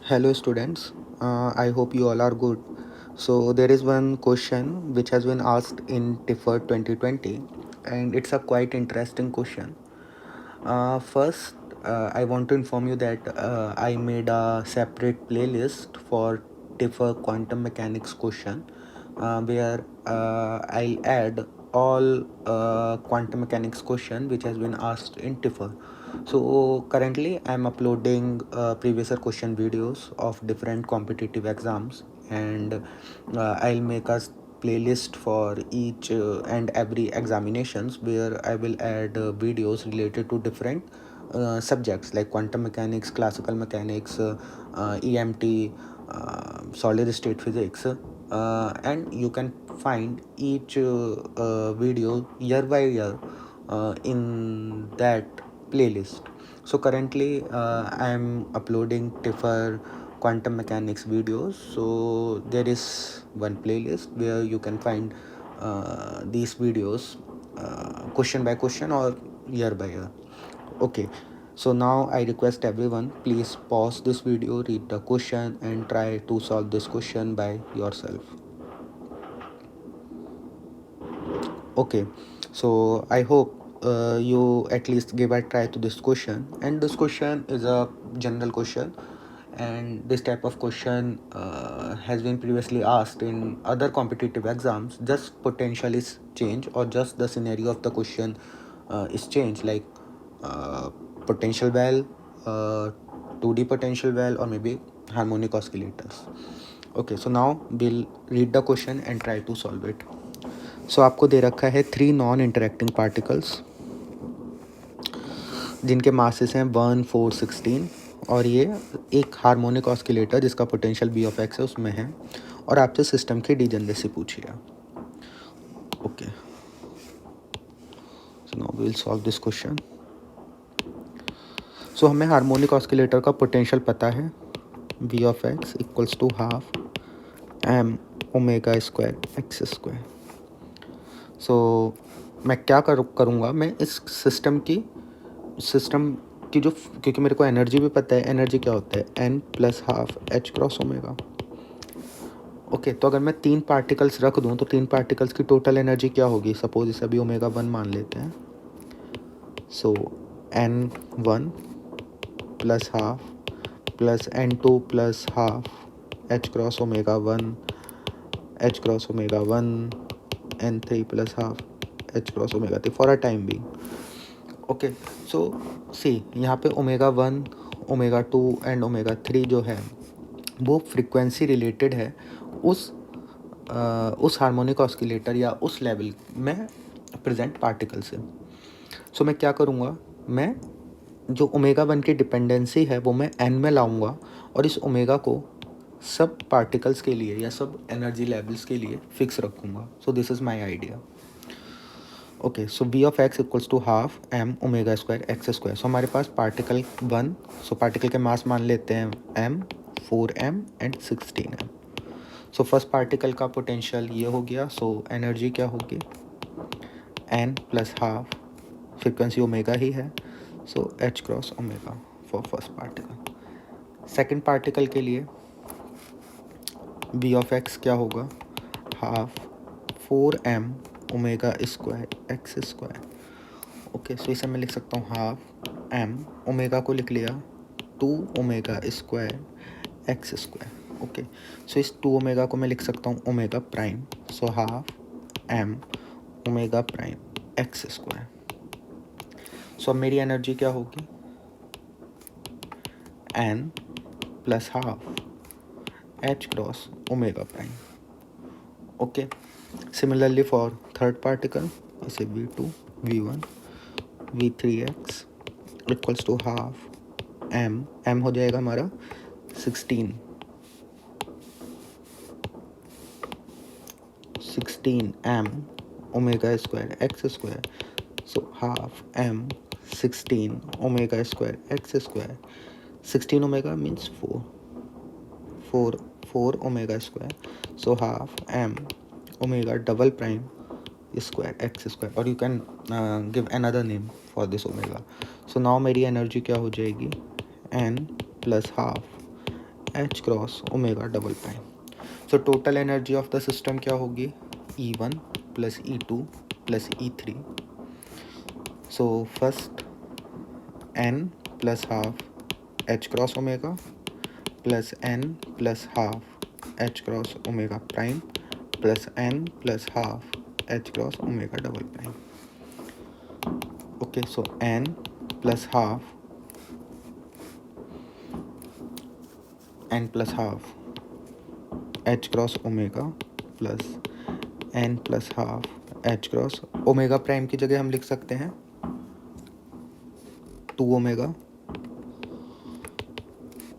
Hello students, I hope you all are good. So there is one question which has been asked in TIFR 2020 and it's a quite interesting question. First, I want to inform you that I made a separate playlist for TIFR quantum mechanics question where I'll add all quantum mechanics question which has been asked in TIFR. So currently I'm uploading previous year question videos of different competitive exams, and I'll make a playlist for each and every examinations where I will add videos related to different subjects like quantum mechanics, classical mechanics, EMT, solid state physics, and you can find each video year by year in that playlist. So currently I am uploading TIFR quantum mechanics videos. So there is one playlist where you can find these videos question by question or year by year. Okay, so now I request everyone, please pause this video, read the question and try to solve this question by yourself. Okay, so I hope you at least give a try to this question, and this question is a general question, and this type of question has been previously asked in other competitive exams. Just potential is change, or just the scenario of the question is changed, like uh, potential well, uh, 2D potential well, or maybe harmonic oscillators. Okay, so now we'll read the question and try to solve it. सो आपको दे रखा है 3 non interacting particles जिनके masses हैं 1, 4, 16, और ये एक harmonic oscillator जिसका potential B of x है उसमें है, और आपसे सिस्टम की डिजेनरेसी पूछी है. Okay, so now we will solve this question. So हमें हार्मोनिक ऑस्किलेटर का पोटेंशियल पता है, V of x equals to half m omega square x square. So मैं क्या करूँगा, मैं इस सिस्टम की जो, क्योंकि मेरे को एनर्जी भी पता है, एनर्जी क्या होता है N plus half H cross omega. Okay, तो अगर मैं 3 पार्टिकल्स रख दूँ तो 3 पार्टिकल्स की टोटल एनर्जी क्या होगी. सपोज इसे अभी ओमेगा 1 मान लेते हैं. So n 1 plus half plus n 2 plus half H cross omega 1 h cross omega 1 n 3 plus half H cross omega 3 for a time being. Okay, so see यहाँ पे omega 1, omega 2 and omega 3 जो है वो frequency related है उस harmonic oscillator या उस level में प्रेजेंट पार्टिकल से. सो मैं क्या करूँगा, मैं जो ओमेगा 1 की डिपेंडेंसी है वो मैं एन में लाऊंगा, और इस ओमेगा को सब पार्टिकल्स के लिए या सब एनर्जी लेवल्स के लिए फिक्स रखूँगा. So this is my idea. Okay, so V of x equals to half m omega square x square. So हमारे पास पार्टिकल 1, सो पार्टिकल के मास मान लेते हैं m, 4m and 16m. So first particle का पोटेंशियल ये हो गया. सो एनर्जी क्या होगी, n plus half, frequency omega ही है, so h cross omega for first particle. Second particle के लिए बी ऑफ एक्स क्या होगा, half 4m omega square x square. Okay, so इसे मैं लिख सकता हूँ हाफ एम, ओमेगा को लिख लिया 2 omega square x square. Okay, so इस 2 ओमेगा को मैं लिख सकता हूँ omega prime. So half m omega prime x square. So अब मेरी एनर्जी क्या होगी, n plus half H cross omega prime. Okay, similarly for third particle, इसे V2, V1, V3x equals to half M हो जाएगा हमारा 16 m omega square x square. So half m 16 omega square x square. 16 omega means 4 omega square. So half m omega double prime square x square, और you can give another name for this omega. So now मेरी energy क्या हो जाएगी, n plus half H cross omega double prime. So total energy of the system क्या होगी, E1 plus E2 plus E3। So first n plus half H cross omega plus n plus half H cross omega prime plus n plus half H cross omega double prime. Okay, so n plus half H cross omega plus n plus half H cross omega prime की जगह हम लिख सकते हैं 2 omega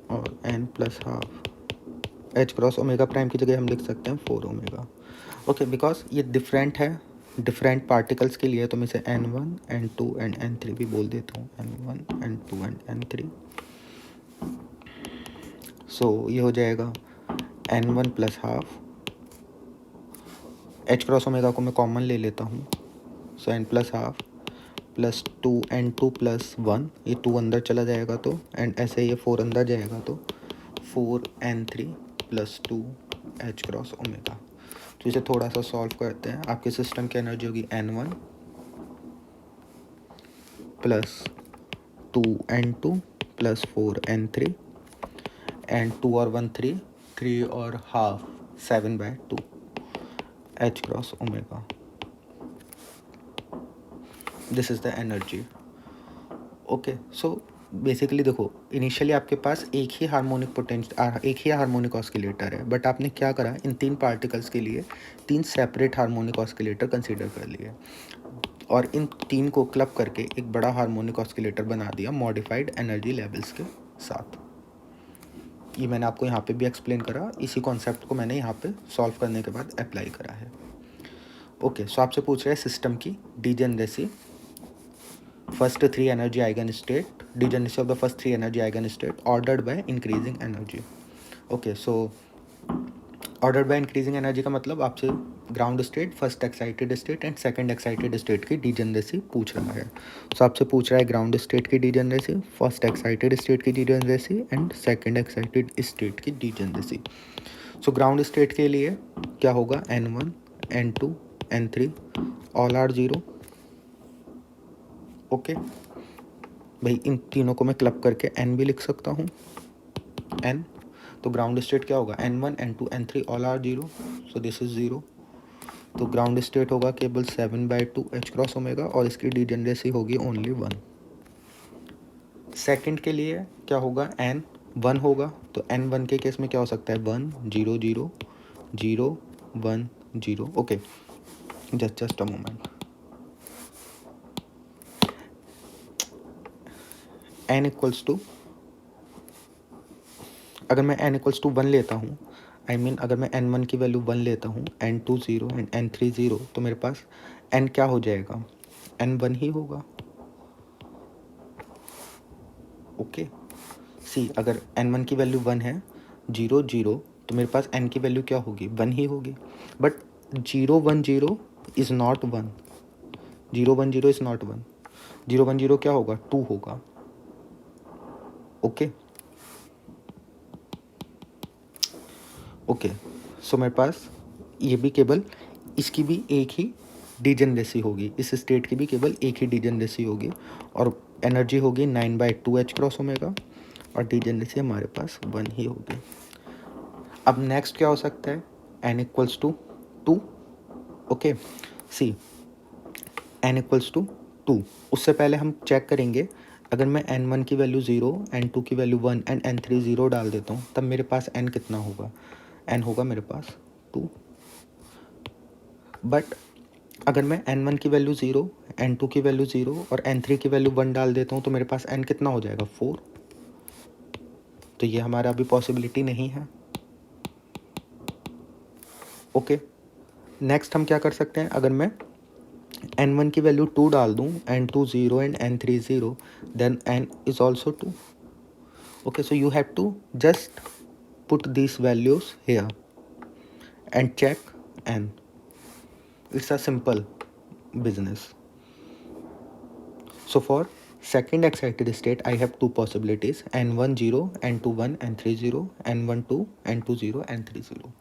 और n plus half H cross omega prime की जगह हम लिख सकते हैं 4 ओमेगा। ओके, बिकॉज ये डिफरेंट है, डिफरेंट पार्टिकल्स के लिए, तो मैं इसे N1 N2 एंड N3 भी बोल देता हूँ, N1 N2 एंड N3। सो ये हो जाएगा N1 plus half H cross omega को मैं कॉमन ले लेता हूँ, सो n plus half plus 2 N2 plus 1, ये 2 अंदर चला जाएगा तो, एंड ऐसे ये 4 अंदर जाएगा तो 4 N3 plus 2 H cross omega. तो इसे थोड़ा सा सॉल्व करते हैं। आपके सिस्टम की एनर्जी होगी N1 plus 2 N2 plus 4 N3 and 2 और 1 3 और half 7/2 H cross omega. This is the energy. Okay, so basically देखो, इनिशियली आपके पास एक ही हार्मोनिक ऑस्किलेटर है, बट आपने क्या करा, इन 3 पार्टिकल्स के लिए 3 सेपरेट हार्मोनिक ऑस्किलेटर कंसीडर कर लिए और इन 3 को क्लब करके एक बड़ा हार्मोनिक ऑस्किलेटर बना दिया मॉडिफाइड एनर्जी लेवल्स के साथ। ये मैंने आपको यहाँ पे भी एक्सप्लेन करा, इसी कॉन्सेप्ट को मैंने यहाँ पे सॉल्व करने के बाद अप्लाई करा है। ओके, सो आपसे पूछ रहे हैं सिस्टम की degeneracy, first 3 energy eigenstate, degeneracy of the first 3 energy eigenstate ordered by increasing energy। okay, so ordered by increasing energy का मतलब आपसे ground state, first excited state and second excited state की degeneracy पूछ रहा है। सो आपसे पूछ रहा है ग्राउंड स्टेट की डीजेनरेसी, फर्स्ट एक्साइटेड स्टेट की degeneracy and second excited state की डीजेनरेसी। सो ग्राउंड स्टेट के लिए क्या होगा, N1 N2 N3 all are 0। Okay भाई, इन तीनों को मैं क्लब करके n भी लिख सकता हूँ, n। तो ग्राउंड स्टेट क्या होगा, N1 N2 N3 all are 0, so this is 0। तो ग्राउंड स्टेट होगा केवल 7/2 एच क्रॉस ओमेगा और इसकी डीजेनरेसी होगी ओनली 1। सेकंड के लिए क्या होगा, n 1 होगा, तो N1 के केस में क्या हो सकता है, 1 0 0 0 1 0। Okay, just a moment. n equals to, अगर मैं n इक्वल्स टू 1 लेता हूँ, आई मीन अगर मैं N1 की वैल्यू 1 लेता हूँ, N2 0 एंड N3 0, तो मेरे पास n क्या हो जाएगा, N1 ही होगा। ओके, सी अगर N1 की वैल्यू 1 है, 0 0, तो मेरे पास n की वैल्यू क्या होगी, 1 ही होगी। But 0 1 0 is not 1, 0 1 0 is not 1, 0 1 0 क्या होगा, 2 होगा। ओके ओके, सो मेरे पास ये भी केवल, इसकी भी एक ही डीजेनरेसी होगी, इस स्टेट की भी केवल एक ही डीजेनरेसी होगी और एनर्जी होगी 9/2 एच क्रॉस ओमेगा और डीजेनरेसी हमारे पास 1 ही होगी। अब नेक्स्ट क्या हो सकता है, n equals to 2। Okay, see n equals to 2, उससे पहले हम चेक करेंगे, अगर मैं N1 की वैल्यू 0, N2 की वैल्यू 1 एंड N3 0 डाल देता हूँ, तब मेरे पास n कितना होगा, n होगा मेरे पास 2। बट अगर मैं N1 की वैल्यू 0, N2 की वैल्यू 0 और N3 की वैल्यू 1 डाल देता हूँ, तो मेरे पास n कितना हो जाएगा, 4। तो ये हमारा अभी पॉसिबिलिटी नहीं है। ओके, नेक्स्ट हम क्या कर सकते हैं, अगर मैं N1 की वैल्यू 2 डाल दूँ, N2 0 and N3 0, then n is also 2। Okay, so you have to just put these values here and check n. It's a simple business. So for Second excited state, I have two possibilities, n1 0, n2 1, n3 0, n1 2, n2 0, n3 0.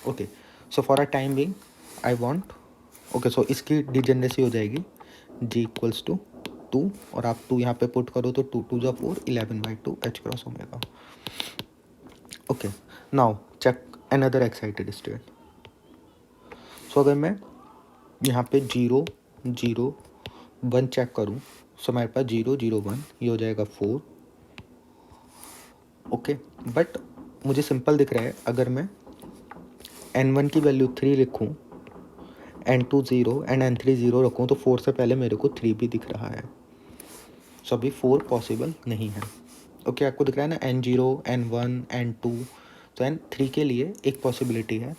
Okay, so for a time being, I want, okay, so इसकी degeneracy हो जाएगी g equals to 2 और आप 2 यहाँ पे put करो तो 2 2 4 11/2 h cross omega. Okay, now check another excited state. So अगर मैं यहाँ पे 0 0 1 चेक करूँ, सो मेरे पास 0 0 1 ये हो जाएगा 4. ओके, बट मुझे सिंपल दिख रहा है अगर मैं n1 की वैल्यू 3 लिखूँ, n2 0 एंड n3 0 रखूँ तो 4 से पहले मेरे को 3 भी दिख रहा है. सो अभी 4 पॉसिबल नहीं है. ओके, आपको दिख रहा है ना n0 n1 n2. तो n3 के लिए एक पॉसिबिलिटी है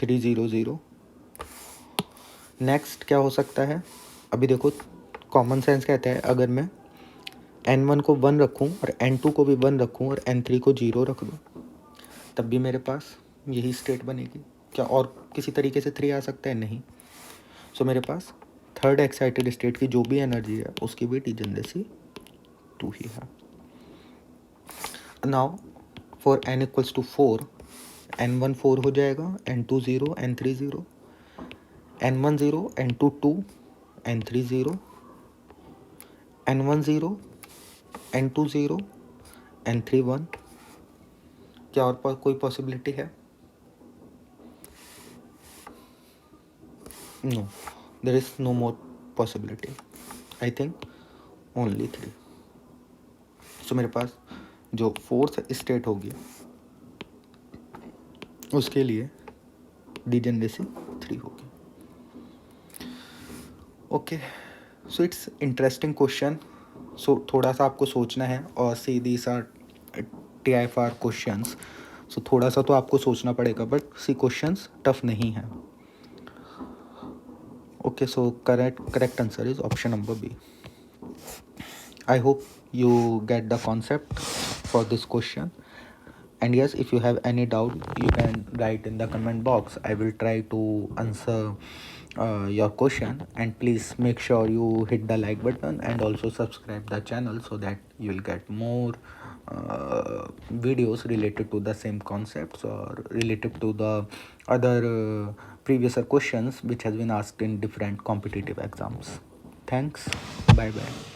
3 0 0. नेक्स्ट क्या हो सकता है, अभी देखो कॉमन सेंस कहता है अगर मैं n1 को 1 रखूँ और n2 को भी 1 रखूँ और n3 को 0 रख दूँ, तब भी मेरे पास यही स्टेट बनेगी. क्या और किसी तरीके से 3 आ सकता है? नहीं. सो मेरे पास थर्ड एक्साइटेड स्टेट की जो भी एनर्जी है उसकी भी डिजेनरेसी 2 ही है. Now for n equals to 4, n1 4 हो जाएगा, n2 0, n3 0, n1 0, n2 2, n3 0, n1 0, n2 0, n3 1. क्या और कोई पॉसिबिलिटी है? No, there is no more possibility. I think only 3. So मेरे पास जो फोर्थ स्टेट होगी उसके लिए डिजेनरेसी 3 होगी. Okay, so it's interesting question. So थोड़ा सा आपको सोचना है और see these are TIFR questions. So थोड़ा सा तो आपको सोचना पड़ेगा, बट सी क्वेश्चंस टफ नहीं है. Okay, so correct answer is option number B. I hope you get the concept for this question. And yes, if you have any doubt, you can write in the comment box. I will try to answer your question. And please make sure you hit the like button and also subscribe the channel so that you will get more videos related to the same concepts or related to the other previous questions which has been asked in different competitive exams. Thanks. Bye bye.